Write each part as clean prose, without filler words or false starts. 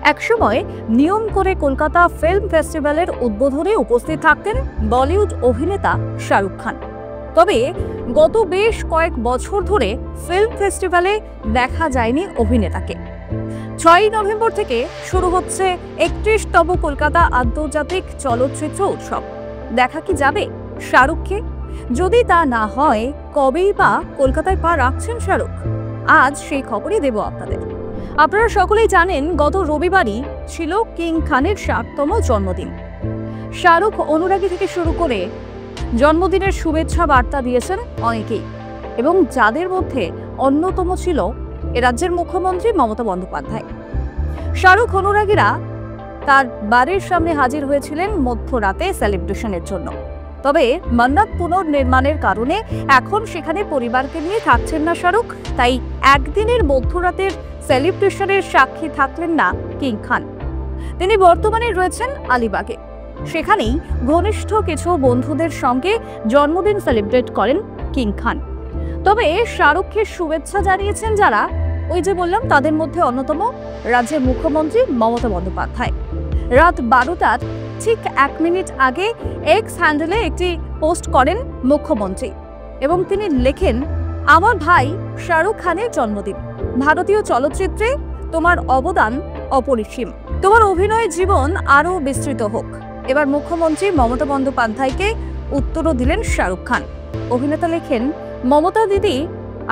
একসময় নিয়ম করে কলকাতা ফিল্ম ফেস্টিভ্যালের উদ্বোধনে উপস্থিত থাকতেন বলিউড অভিনেতা শাহরুখ খান। তবে গত বেশ কয়েক বছর ধরে ফিল্ম ফেস্টিভ্যালে দেখা যায়নি অভিনেতাকে। 6 নভেম্বর থেকে শুরু হচ্ছে 31তম কলকাতা আন্তর্জাতিক চলচ্চিত্র উৎসব। দেখা কি যাবে শাহরুখকে? যদি তা না হয়, কবেই বা কলকাতায় পা রাখছেন শাহরুখ? আজ সেই খবরই দেব আপনাদের। আপনারা সকলেই জানেন, গত রবিবারই ছিল কিং খানের 60তম জন্মদিন। শাহরুখ অনুরাগী থেকে শুরু করে জন্মদিনের শুভেচ্ছা বার্তা দিয়েছেন অনেকেই, এবং যাদের মধ্যে অন্যতম ছিল এ রাজ্যের মুখ্যমন্ত্রী মমতা বন্দ্যোপাধ্যায়। শাহরুখ অনুরাগীরা তার বাড়ির সামনে হাজির হয়েছিলেন মধ্যরাতে সেলিব্রেশনের জন্য। তবে মান্নাত পুনর্নির্মাণের কারণে এখন সেখানে পরিবারকে নিয়ে থাকছেন না শাহরুখ, তাই একদিনের মধ্যরাতের সেলিব্রেশনের সাক্ষী থাকলেন না কিং খান। তিনি বর্তমানে রয়েছেন আলিবাগে। সেখানেই ঘনিষ্ঠ কিছু বন্ধুদের সঙ্গে জন্মদিন সেলিব্রেট করেন কিং খান। তবে শাহরুখকে শুভেচ্ছা জানিয়েছেন যারা, ওই যে বললাম, তাদের মধ্যে অন্যতম রাজ্যের মুখ্যমন্ত্রী মমতা বন্দ্যোপাধ্যায়। রাত 12টার ঠিক 1 মিনিট আগে এক্স হ্যান্ডেলে একটি পোস্ট করেন মুখ্যমন্ত্রী এবং তিনি লেখেন, আমার ভাই শাহরুখ খানের জন্মদিন। ভারতীয় চলচ্চিত্রে তোমার অবদান অপরিসীম। তোমার অভিনয় জীবন আরও বিস্তৃত হোক। এবার মুখ্যমন্ত্রী মমতা বন্দ্যোপাধ্যায়কে উত্তরও দিলেন শাহরুখ খান। অভিনেতা লেখেন, মমতা দিদি,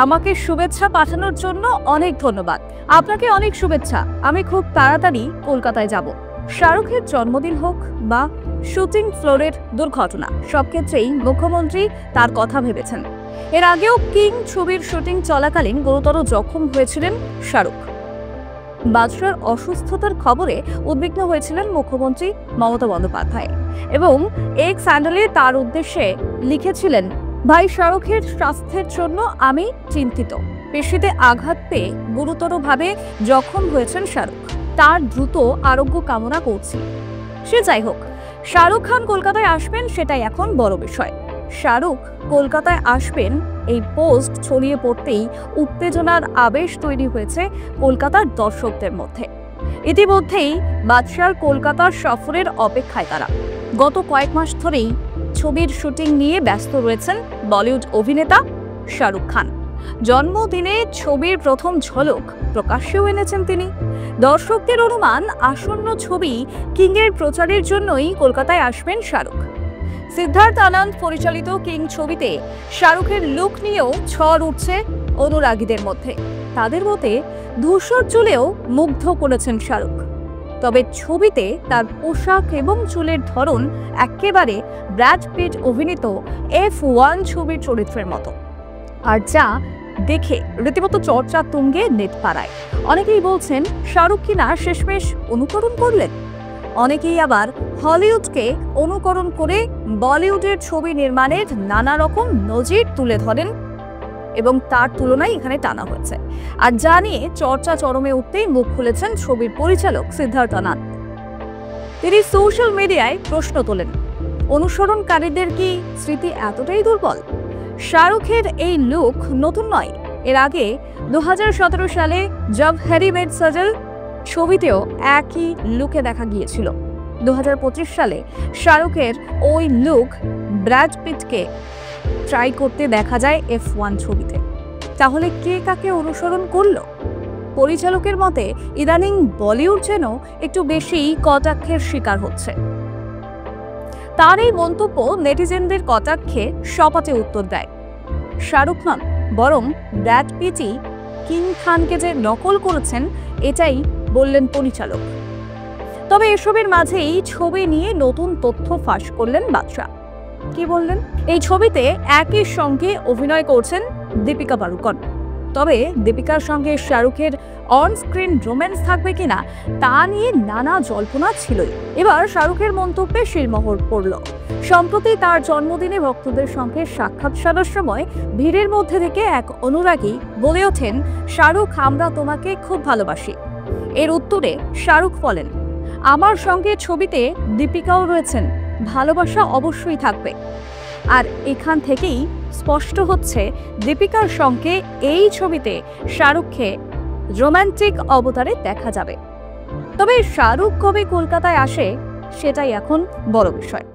আমাকে শুভেচ্ছা পাঠানোর জন্য অনেক ধন্যবাদ। আপনাকে অনেক শুভেচ্ছা। আমি খুব তাড়াতাড়ি কলকাতায় যাব। শাহরুখের জন্মদিন হোক বা শুটিং ফ্লোরের দুর্ঘটনা, সব ক্ষেত্রেই মুখ্যমন্ত্রী তার কথা ভেবেছেন। এর আগেও কিং ছবির শুটিং চলাকালীন গুরুতর জখম হয়েছিলেন শাহরুখ। বাদশার অসুস্থতার খবরে উদ্বিগ্ন হয়েছিলেন মুখ্যমন্ত্রী মমতা বন্দ্যোপাধ্যায় এবং এক্স হ্যান্ডেলে তার উদ্দেশ্যে লিখেছিলেন, ভাই শাহরুখের স্বাস্থ্যের জন্য আমি চিন্তিত। পেশিতে আঘাত পেয়ে গুরুতরভাবে জখম হয়েছেন শাহরুখ। তার দ্রুত আরোগ্য কামনা করছি। সে যাই হোক, শাহরুখ খান কলকাতায় আসবেন সেটাই এখন বড় বিষয়। শাহরুখ কলকাতায় আসবেন এই পোস্ট ছড়িয়ে পড়তেই উত্তেজনার আবেশ তৈরি হয়েছে কলকাতার দর্শকদের মধ্যে। ইতিমধ্যেই বাদশার কলকাতার সফরের অপেক্ষায় তারা। গত কয়েক মাস ধরেই ছবির শুটিং নিয়ে ব্যস্ত রয়েছেন বলিউড অভিনেতা শাহরুখ খান। জন্মদিনে ছবির প্রথম ঝলক প্রকাশ্যেও এনেছেন তিনি। দর্শকদের অনুমান, আসন্ন ছবি কিংয়ের প্রচারের জন্যই কলকাতায় আসবেন শাহরুখ। সিদ্ধার্থ আনন্দ পরিচালিত কিং ছবিতে শাহরুখের লুক নিয়েও ঝড় উঠছে অনুরাগীদের মধ্যে। তাদের মতে ধূসর চুলেও মুগ্ধ করেছেন শাহরুখ। তবে ছবিতে তার পোশাক এবং চুলের ধরন একেবারে ব্র্যাড পিট অভিনীত F1 ছবির চরিত্রের মতো, আর যা দেখে রীতিমতো চর্চা তুঙ্গে নেট পাড়ায়। অনেকেই বলছেন, শাহরুখ কিনা শেষমেশ অনুকরণ করলেন। অনেকেই আবার হলিউডকে অনুকরণ করে বলিউডের ছবি নির্মাণের নানা রকম নজির তুলে ধরেন এবং তার তুলনায় এখানে টানা হয়েছে। আর যা নিয়ে চর্চা চরমে উঠতেই মুখ খুলেছেন ছবির পরিচালক সিদ্ধার্থ আনন্দ। তিনি সোশ্যাল মিডিয়ায় প্রশ্ন তোলেন, অনুসরণকারীদের কি স্মৃতি এতটাই দুর্বল? শাহরুখের এই লুক নতুন নয়। এর আগে 2017 সালে জব হ্যারি মেট সাজল ছবিতেও একই লুকে দেখা গিয়েছিল। 2025 সালে শাহরুখের ওই লুক ব্র্যাড পিটকে ট্রাই করতে দেখা যায় F1 ছবিতে। তাহলে কে কাকে অনুসরণ করলো? পরিচালকের মতে ইদানিং বলিউড যেন একটু বেশি কটাক্ষের শিকার হচ্ছে। তার এই মন্তব্য নেটিজেনদের কটাক্ষে সপাটে উত্তর দেয়। শাহরুখ নন, বরং ব্র্যাড পিটই কিং খানকে যে নকল করেছেন এটাই বললেন পরিচালক। তবে এসবের মাঝেই ছবি নিয়ে নতুন তথ্য ফাঁস করলেন বাদশা। কি বললেন? এই ছবিতে একই সঙ্গে অভিনয় করছেন দীপিকা পাড়ুকোন। তবে দীপিকার সঙ্গে শাহরুখের অন স্ক্রিন রোম্যান্স থাকবে কিনা তা নিয়ে নানা জল্পনা ছিলই। এবার শাহরুখের মন্তব্যে শিলমোহর পড়ল। সম্প্রতি তার জন্মদিনে ভক্তদের সঙ্গে সাক্ষাৎ সারার সময় ভিড়ের মধ্যে থেকে এক অনুরাগী বলে ওঠেন, শাহরুখ, আমরা তোমাকে খুব ভালোবাসি। এর উত্তরে শাহরুখ বলেন, আমার সঙ্গে ছবিতে দীপিকাও রয়েছেন, ভালোবাসা অবশ্যই থাকবে। আর এখান থেকেই স্পষ্ট হচ্ছে দীপিকার সঙ্গে এই ছবিতে শাহরুখকে রোমান্টিক অবতারে দেখা যাবে। তবে শাহরুখ কবে কলকাতায় আসে সেটাই এখন বড় বিষয়।